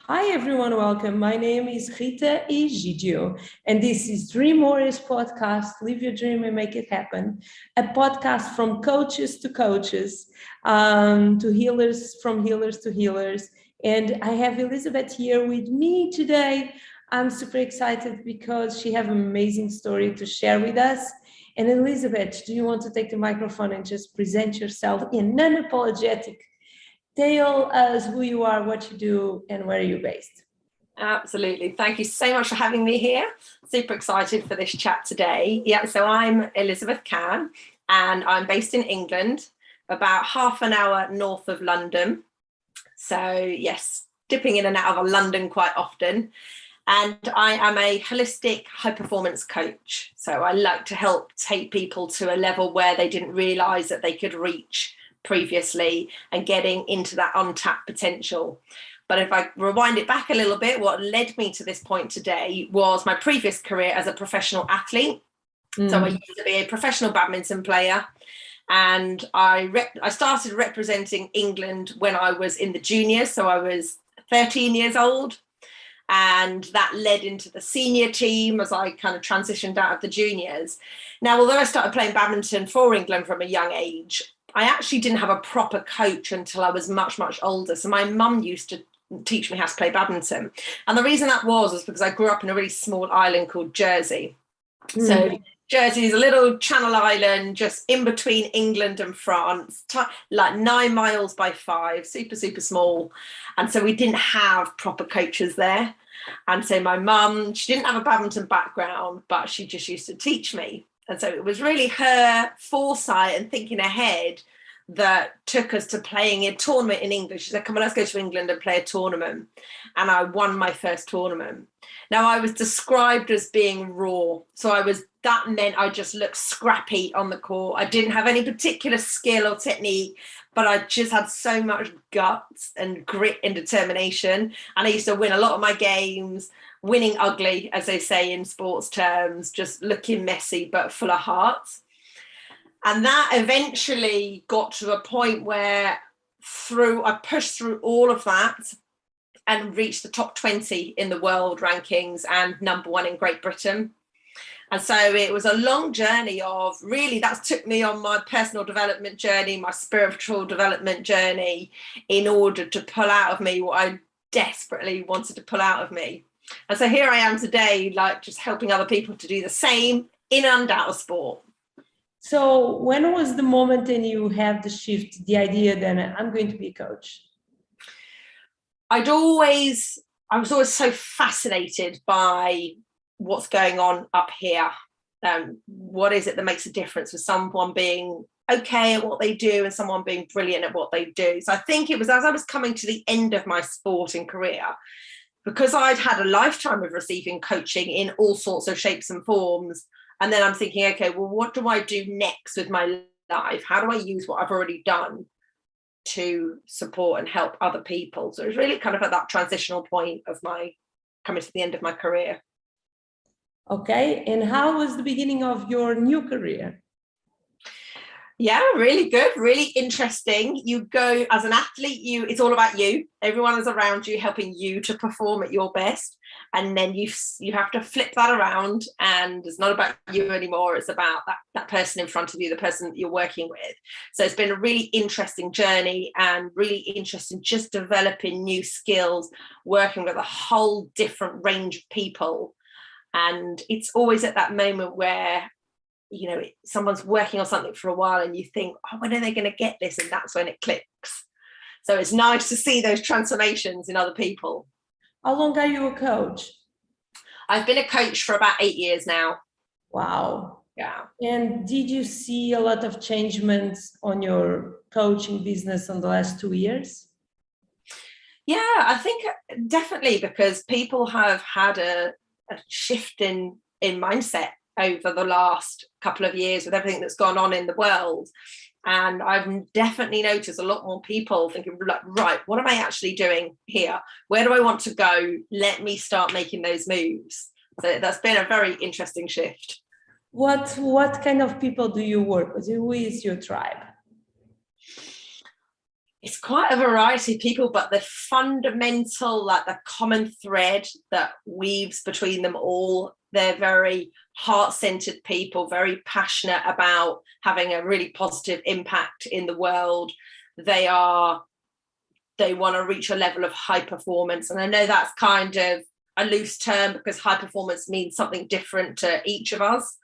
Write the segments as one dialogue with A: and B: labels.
A: Hi everyone, welcome. My name is Rita Egidio, and this is Dream Warriors podcast, Live Your Dream and Make It Happen, a podcast from coaches to coaches, to healers, from healers to healers. And I have Elizabeth here with me today. I'm super excited because she has an amazing story to share with us. And Elizabeth, do you want to take the microphone and just present yourself in non-apologetic? Tell us who you are, what you do, and where you're based.
B: Absolutely. Thank you so much for having me here. Super excited for this chat today. Yeah, so I'm Elizabeth Cann, and I'm based in England, about half an hour north of London. So yes, dipping in and out of London quite often. And I am a holistic high performance coach. So I like to help take people to a level where they didn't realise that they could reach previously and getting into that untapped potential. But if I rewind it back a little bit, what led me to this point today was my previous career as a professional athlete. So I used to be a professional badminton player, and I started representing England when I was in the juniors. So I was 13 years old, and that led into the senior team as I kind of transitioned out of the juniors. Now, although I started playing badminton for England from a young age, I actually didn't have a proper coach until I was much, much older. So my mum used to teach me how to play badminton. And the reason that was because I grew up in a really small island called Jersey. So Jersey is a little channel island just in between England and France, like 9 miles by 5, super, super small. And so we didn't have proper coaches there. And so my mum, she didn't have a badminton background, but she just used to teach me. And so it was really her foresight and thinking ahead that took us to playing a tournament in England. She said, come on, let's go to England and play a tournament. And I won my first tournament. Now, I was described as being raw. So that meant I just looked scrappy on the court. I didn't have any particular skill or technique, but I just had so much guts and grit and determination. And I used to win a lot of my games, winning ugly, as they say in sports terms, just looking messy, but full of heart. And that eventually got to a point where I pushed through all of that and reached the top 20 in the world rankings and #1 in Great Britain. And so it was a long journey of really, that took me on my personal development journey, my spiritual development journey, in order to pull out of me what I desperately wanted to pull out of me. And so here I am today, like just helping other people to do the same in and out of sport.
A: So when was the moment then you had the shift, the idea that I'm going to be a coach?
B: I was always so fascinated by what's going on up here. What is it that makes a difference with someone being okay at what they do and someone being brilliant at what they do? So I think it was as I was coming to the end of my sporting career, because I'd had a lifetime of receiving coaching in all sorts of shapes and forms. And then I'm thinking, okay, well, what do I do next with my life? How do I use what I've already done to support and help other people? So it was really kind of at that transitional point of my coming to the end of my career.
A: Okay. And how was the beginning of your new career?
B: Yeah, really good, really interesting. You go as an athlete, it's all about you. Everyone is around you, helping you to perform at your best. And then you have to flip that around, and it's not about you anymore. It's about that person in front of you, the person that you're working with. So it's been a really interesting journey and really interesting just developing new skills, working with a whole different range of people. And it's always at that moment where, you know, someone's working on something for a while and you think, oh, when are they going to get this? And that's when it clicks. So it's nice to see those transformations in other people.
A: How long are you a coach?
B: I've been a coach for about 8 years now.
A: Wow.
B: Yeah.
A: And did you see a lot of changements on your coaching business in the last 2 years?
B: Yeah, I think definitely, because people have had a shift in mindset over the last couple of years with everything that's gone on in the world. And I've definitely noticed a lot more people thinking, like, right, what am I actually doing here? Where do I want to go? Let me start making those moves. So that's been a very interesting shift.
A: What kind of people do you work with? Who is your tribe?
B: it's quite a variety of people, but the fundamental, like the common thread that weaves between them all, they're very heart-centered people, very passionate about having a really positive impact in the world. They want to reach a level of high performance. And I know that's kind of a loose term because high performance means something different to each of us.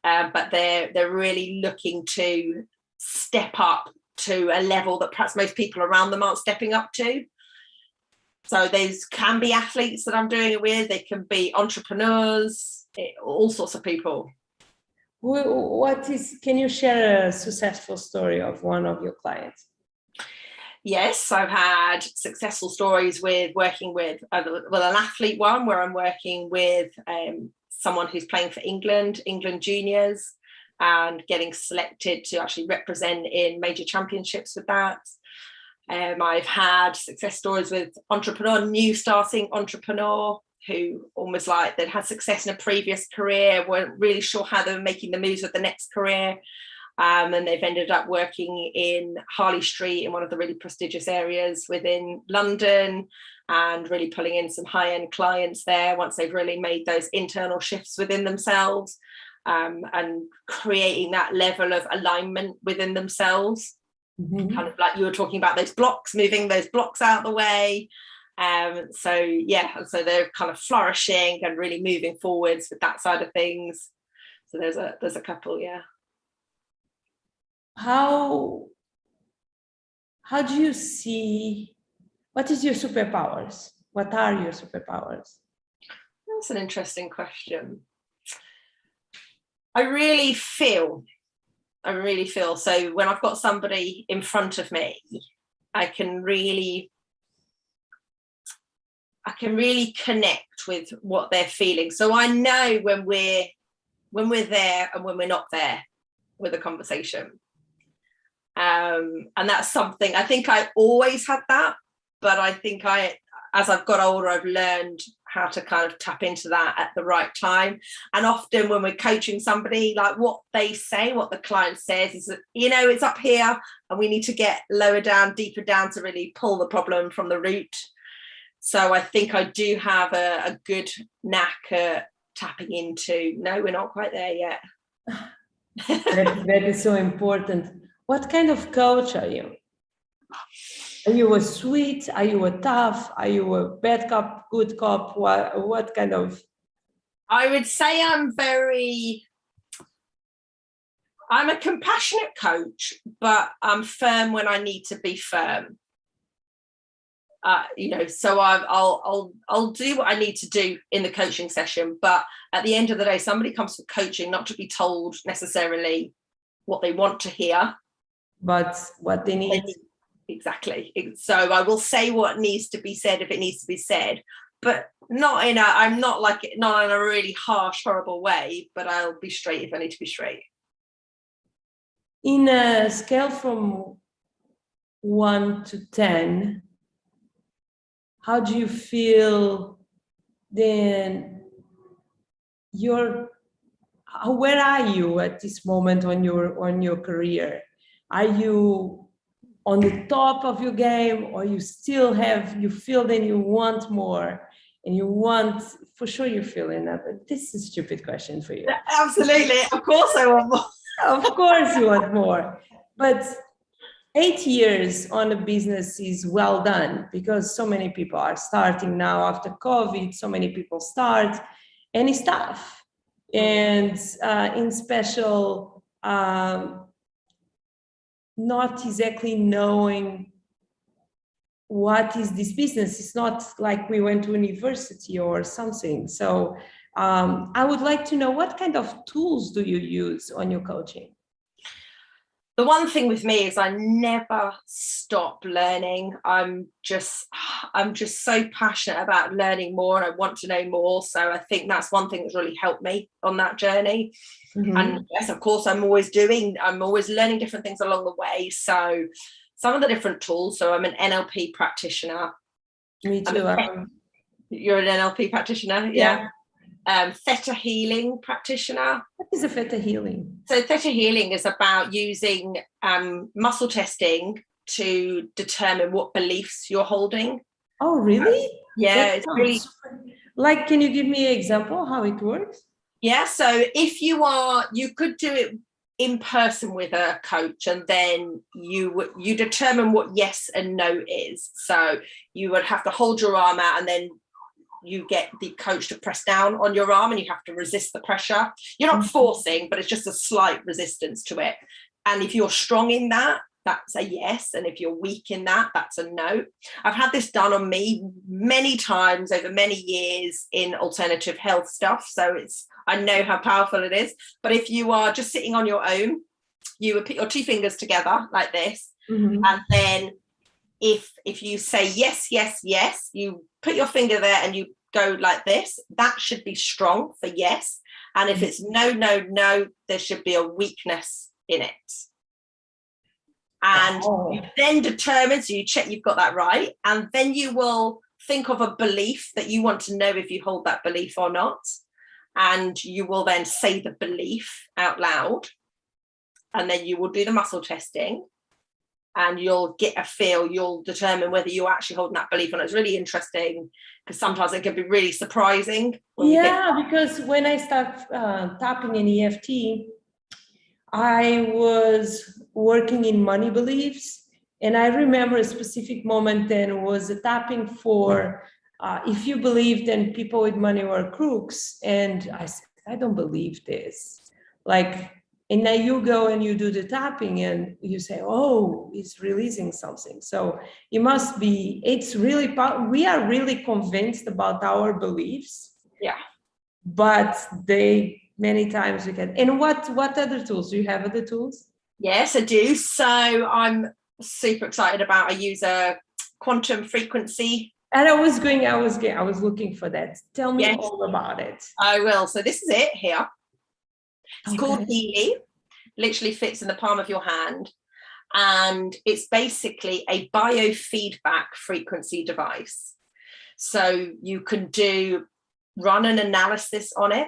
B: But they're really looking to step up to a level that perhaps most people around them aren't stepping up to. So those can be athletes that I'm doing it with. They can be entrepreneurs, all sorts of people.
A: Can you share a successful story of one of your clients?
B: Yes, I've had successful stories with working with an athlete one where I'm working with someone who's playing for England juniors, and getting selected to actually represent in major championships with that. I've had success stories with new starting entrepreneur who almost like they'd had success in a previous career, weren't really sure how they were making the moves with the next career. And they've ended up working in Harley Street in one of the really prestigious areas within London, and really pulling in some high-end clients there once they've really made those internal shifts within themselves. And creating that level of alignment within themselves, kind of like you were talking about those blocks, moving those blocks out of the way. So they're kind of flourishing and really moving forwards with that side of things. So there's a couple, yeah.
A: How do you see, what is your superpowers? What are your superpowers?
B: That's an interesting question. I really feel. So when I've got somebody in front of me, I can really connect with what they're feeling. So I know when we're there and when we're not there with a conversation. And that's something, I think I always had that, but I think as I've got older, I've learned how to kind of tap into that at the right time. And often when we're coaching somebody, like what they say, what the client says is that, it's up here and we need to get lower down, deeper down to really pull the problem from the root. So I think I do have a good knack at tapping into, no, we're not quite there yet.
A: That is so important. What kind of coach are you? Are you a sweet? Are you a tough? Are you a bad cop, good cop? What kind of?
B: I would say I'm a compassionate coach, but I'm firm when I need to be firm. So I'll do what I need to do in the coaching session. But at the end of the day, somebody comes for coaching not to be told necessarily what they want to hear, but what they need. Exactly. So I will say what needs to be said if it needs to be said, but not in a really harsh, horrible way, but I'll be straight if I need to be straight.
A: In a scale from 1 to 10, how do you feel then where are you at this moment on your career? Are you on the top of your game, or you feel that you want more, and for sure you're feeling that, but this is a stupid question for you.
B: Absolutely, of course I want more.
A: Of course you want more, but 8 years on a business is well done, because so many people are starting now after COVID, so many people start, and it's tough. And in special, not exactly knowing what is this business. It's not like we went to university or something. So I would like to know, what kind of tools do you use on your coaching?
B: The one thing with me is I never stop learning. I'm just so passionate about learning more, and I want to know more. So I think that's one thing that's really helped me on that journey. Mm-hmm. And yes, of course, I'm always learning different things along the way. So some of the different tools. So I'm an NLP practitioner.
A: Me too.
B: You're an NLP practitioner? Yeah. Theta healing practitioner.
A: What is a theta healing?
B: So theta healing is about using muscle testing to determine what beliefs you're holding.
A: Oh, really?
B: Yeah, it's really
A: super. Like, can you give me an example how it works?
B: Yeah, so if you could do it in person with a coach, and then you determine what yes and no is. So you would have to hold your arm out, and then you get the coach to press down on your arm, and you have to resist the pressure. You're not forcing, but it's just a slight resistance to it. And if you're strong in that, that's a yes. And if you're weak in that, that's a no. I've had this done on me many times over many years in alternative health stuff. So I know how powerful it is. But if you are just sitting on your own, you would put your two fingers together like this.
A: Mm-hmm.
B: And then if you say yes, yes, yes, you put your finger there and you go like this, that should be strong for yes. And if it's no, no, no, there should be a weakness in it. And you then determine, so you check you've got that right, and then you will think of a belief that you want to know if you hold that belief or not, and you will then say the belief out loud, and then you will do the muscle testing, and you'll get a feel, you'll determine whether you're actually holding that belief or not. It's really interesting because sometimes it can be really surprising.
A: Because when I start tapping in EFT, I was working in money beliefs, and I remember a specific moment then was a tapping for if you believe then people with money were crooks, and I said, I don't believe this. Like, and then you go and you do the tapping and you say, oh, it's releasing something. So it must be, it's really, we are really convinced about our beliefs.
B: Yeah.
A: But many times we can. And what other tools? Do you have other tools?
B: Yes, I do. So I'm super excited about, I use a quantum frequency.
A: And I was looking for that. Tell me all about it.
B: I will. So this is it here. It's called Healy. Literally fits in the palm of your hand. And it's basically a biofeedback frequency device. So you can run an analysis on it,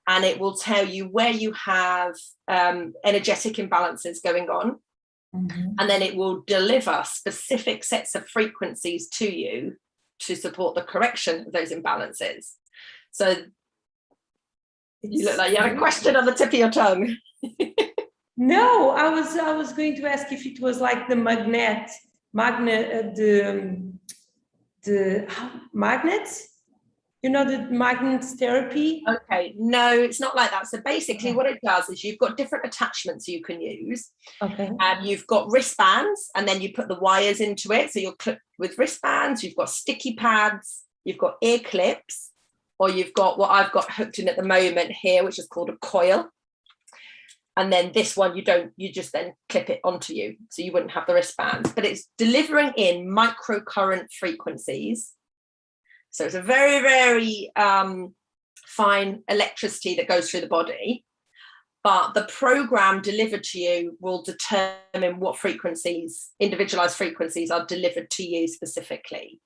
B: and it will tell you where you have energetic imbalances going on. Mm-hmm. And then it will deliver specific sets of frequencies to you to support the correction of those imbalances. So you look like you had a question on the tip of your tongue.
A: No, I was going to ask if it was like the magnets. You know, the magnets therapy?
B: Okay, no, it's not like that. So basically what it does is you've got different attachments you can use.
A: Okay.
B: And you've got wristbands, and then you put the wires into it. So you'll clip with wristbands, you've got sticky pads, you've got ear clips, or you've got what I've got hooked in at the moment here, which is called a coil. And then this one, you just then clip it onto you. So you wouldn't have the wristbands, but it's delivering in microcurrent frequencies. So it's a very, very fine electricity that goes through the body, but the program delivered to you will determine what frequencies, individualized frequencies, are delivered to you specifically.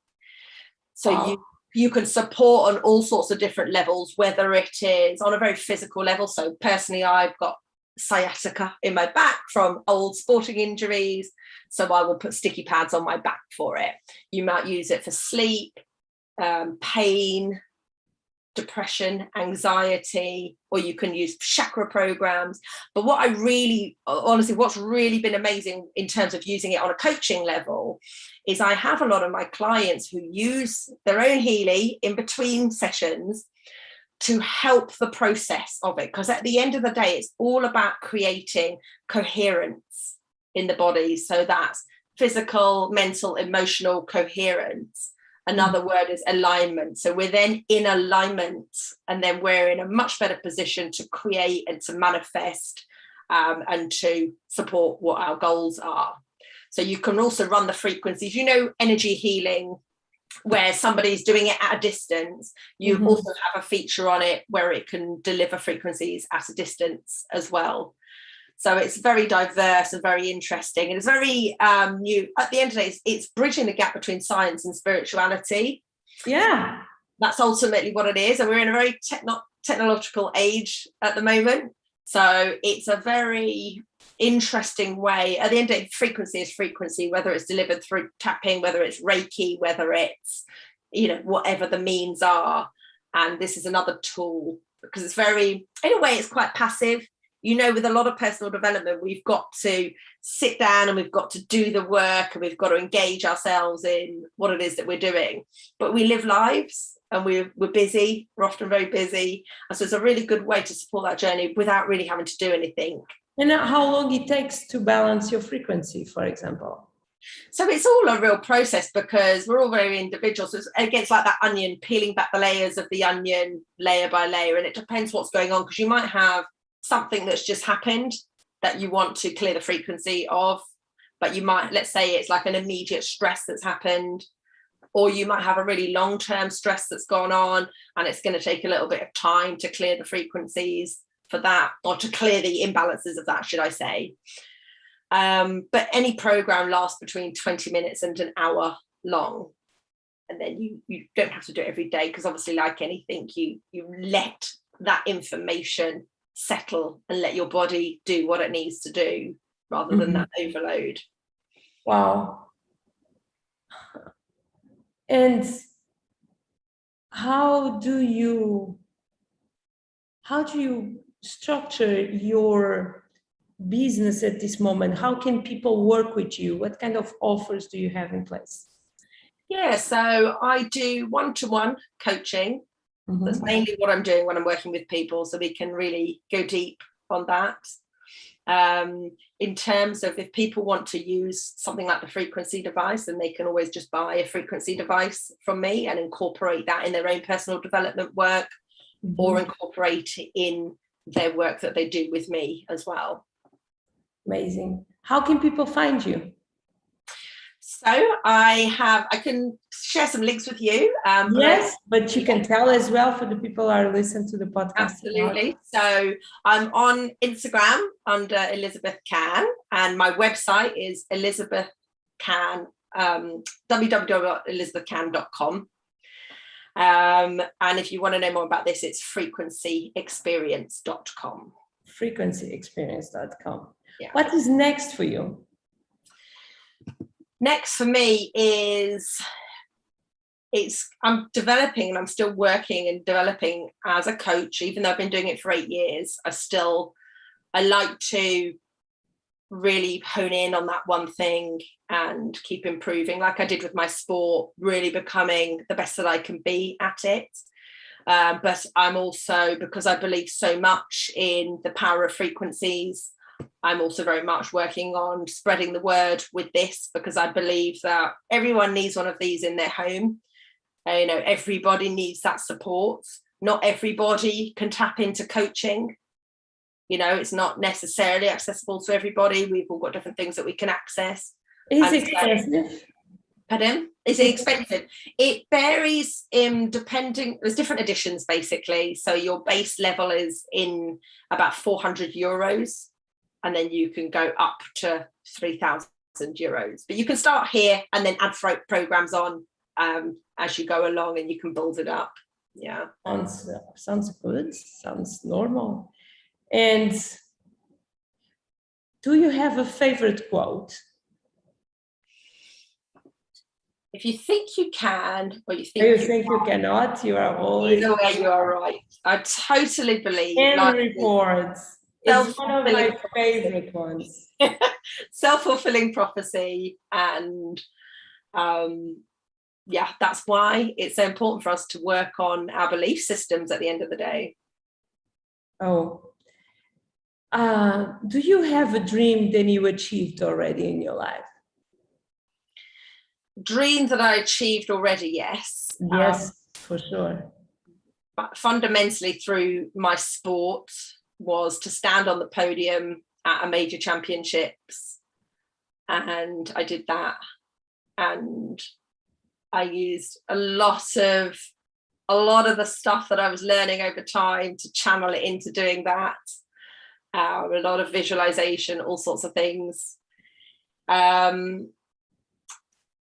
B: So you can support on all sorts of different levels, whether it is on a very physical level. So personally, I've got sciatica in my back from old sporting injuries, so I will put sticky pads on my back for it. You might use it for sleep, pain, depression, anxiety, or you can use chakra programs. But what what's really been amazing in terms of using it on a coaching level is I have a lot of my clients who use their own Healy in between sessions to help the process of it, because at the end of the day it's all about creating coherence in the body. So that's physical, mental, emotional coherence. Another word is alignment. So we're then in alignment, and then we're in a much better position to create and to manifest and to support what our goals are. So you can also run the frequencies, energy healing, where somebody's doing it at a distance. You also have a feature on it where it can deliver frequencies at a distance as well. So it's very diverse and very interesting, and it's very new. At the end of the day, it's bridging the gap between science and spirituality.
A: Yeah,
B: that's ultimately what it is. And we're in a very technological age at the moment, so it's a very interesting way. At the end of the day, frequency is frequency, whether it's delivered through tapping, whether it's Reiki, whether it's, you know, whatever the means are. And this is another tool, because it's very, in a way, it's quite passive. You know, with a lot of personal development, we've got to sit down and we've got to do the work and we've got to engage ourselves in what it is that we're doing. But we live lives and we're busy. We're often very busy. And so it's a really good way to support that journey without really having to do anything.
A: And how long it takes to balance your frequency, for example?
B: So it's all a real process, because we're all very individual. So it's like that onion, peeling back the layers of the onion layer by layer. And it depends what's going on, because you might have something that's just happened that you want to clear the frequency of, but you might, let's say it's like an immediate stress that's happened, or you might have a really long-term stress that's gone on, and it's going to take a little bit of time to clear the frequencies for that, or to clear the imbalances of that, should I say. But any program lasts between 20 minutes and an hour long. And then you don't have to do it every day, because obviously, like anything, you let that information settle and let your body do what it needs to do, rather than that overload.
A: Wow. And how do you structure your business at this moment? How can people work with you? What kind of offers do you have in place?
B: Yeah, so I do one-to-one coaching. That's mainly what I'm doing when I'm working with people, so we can really go deep on that. In terms of if people want to use something like the frequency device, then they can always just buy a frequency device from me and incorporate that in their own personal development work, or incorporate it in their work that they do with me as well.
A: Amazing. How can people find you?
B: So I can share some links with you.
A: Yes, but you can tell as well for the people who are listening to the podcast.
B: Absolutely. So I'm on Instagram under Elizabeth Cann, and my website is Elizabeth Cann, www.elizabethcann.com. And if you want to know more about this, it's frequencyexperience.com.
A: Frequencyexperience.com.
B: Yeah.
A: What is next for you?
B: Next for me is I'm developing, and I'm still working and developing as a coach. Even though I've been doing it for 8 years, I like to really hone in on that one thing and keep improving, like I did with my sport, really becoming the best that I can be at it. But I'm also, because I believe so much in the power of frequencies, I'm also very much working on spreading the word with this, because I believe that everyone needs one of these in their home. You know, everybody needs that support. Not everybody can tap into coaching. You know, it's not necessarily accessible to everybody. We've all got different things that we can access.
A: Is it expensive?
B: Pardon? Is it expensive? It varies depending. There's different editions, basically. So your base level is in about €400. And then you can go up to €3,000. But you can start here and then add programs on as you go along, and you can build it up. Yeah.
A: Sounds good. Sounds normal. And do you have a favorite quote?
B: If you think you can, or you
A: think you cannot, you are always...
B: Either way, you are right. I totally believe...
A: Henry Ford's. It's one of my favorite ones.
B: Self-fulfilling prophecy. And yeah, that's why it's so important for us to work on our belief systems at the end of the day.
A: Oh. Do you have a dream that you achieved already in your life?
B: Dream that I achieved already, yes.
A: Yes, for sure.
B: But fundamentally through my sport was to stand on the podium at a major championships, and I did that, and I used a lot of the stuff that I was learning over time to channel it into doing that. A lot of visualization, all sorts of things.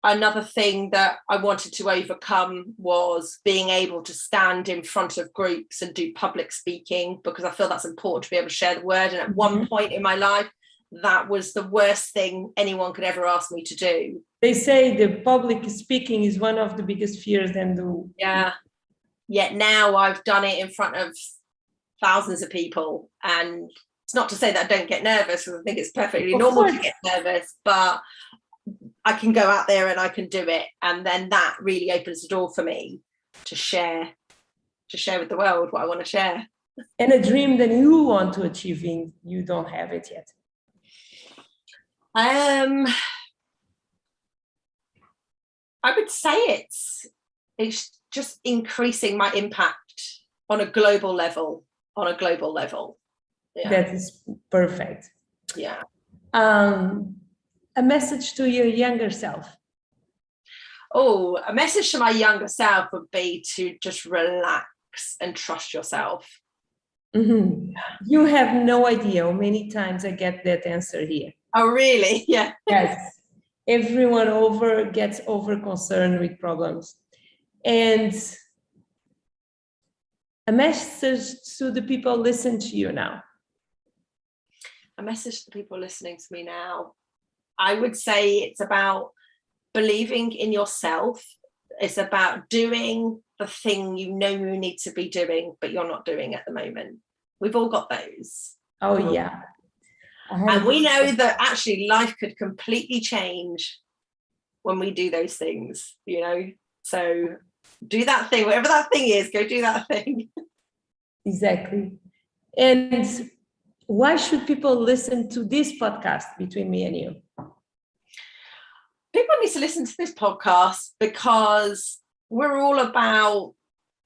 B: Another thing that I wanted to overcome was being able to stand in front of groups and do public speaking, because I feel that's important to be able to share the word. And at one point in my life, that was the worst thing anyone could ever ask me to do.
A: They say the public speaking is one of the biggest fears and
B: Yet now I've done it in front of thousands of people, and it's not to say that I don't get nervous, because I think it's perfectly normal to get nervous, but I can go out there and I can do it, and then that really opens the door for me to share with the world what I want to share.
A: And a dream that you want to achieve, you don't have it yet.
B: I would say it's just increasing my impact on a global level. Yeah.
A: That is perfect.
B: Yeah.
A: A message to your younger self.
B: Oh, a message to my younger self would be to just relax and trust yourself.
A: Mm-hmm. You have no idea how many times I get that answer here.
B: Oh, really? Yeah.
A: Yes. Everyone gets over concerned with problems. And a message to the people listening to you now.
B: A message to people listening to me now. I would say it's about believing in yourself. It's about doing the thing you know you need to be doing, but you're not doing at the moment. We've all got those.
A: Oh, yeah.
B: And we know that actually life could completely change when we do those things, you know? So do that thing, whatever that thing is, go do that thing.
A: Exactly. And why should people listen to this podcast between me and you?
B: People need to listen to this podcast because we're all about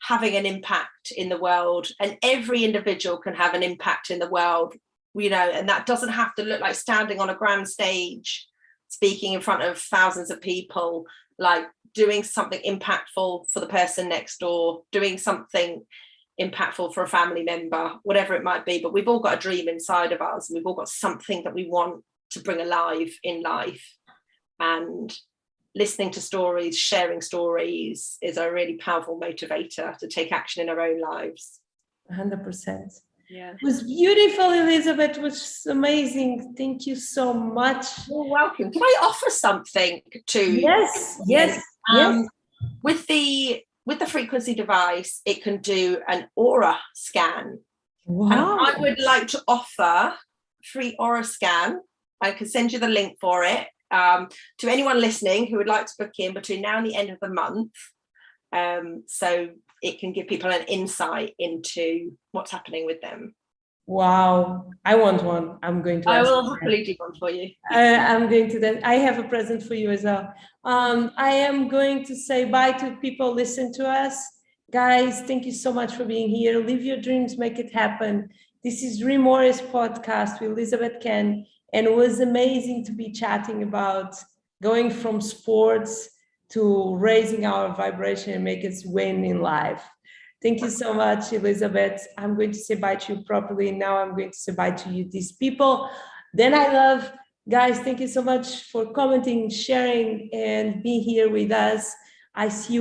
B: having an impact in the world, and every individual can have an impact in the world, you know, and that doesn't have to look like standing on a grand stage, speaking in front of thousands of people, like doing something impactful for the person next door, doing something impactful for a family member, whatever it might be. But we've all got a dream inside of us, and we've all got something that we want to bring alive in life. And listening to stories, sharing stories is a really powerful motivator to take action in our own lives.
A: 100%.
B: Yeah.
A: It was beautiful, Elizabeth. It was amazing. Thank you so much.
B: You're welcome. Can I offer something to
A: Yes.
B: With the frequency device, it can do an aura scan.
A: Wow.
B: And I would like to offer free aura scan. I can send you the link for it. To anyone listening who would like to book in between now and the end of the month, so it can give people an insight into what's happening with them.
A: Wow, I want one. I'm going to.
B: I will happily do one for you.
A: I'm going to that. I have a present for you as well. I am going to say bye to people listen to us. Guys, thank you so much for being here. Live your dreams, make it happen. This is Dream Warriors podcast with Elizabeth Cann. And it was amazing to be chatting about going from sports to raising our vibration and make us win in life. Thank you so much, Elizabeth. I'm going to say bye to you properly. Now I'm going to say bye to you, these people. Then I love, guys, thank you so much for commenting, sharing, and being here with us. I see you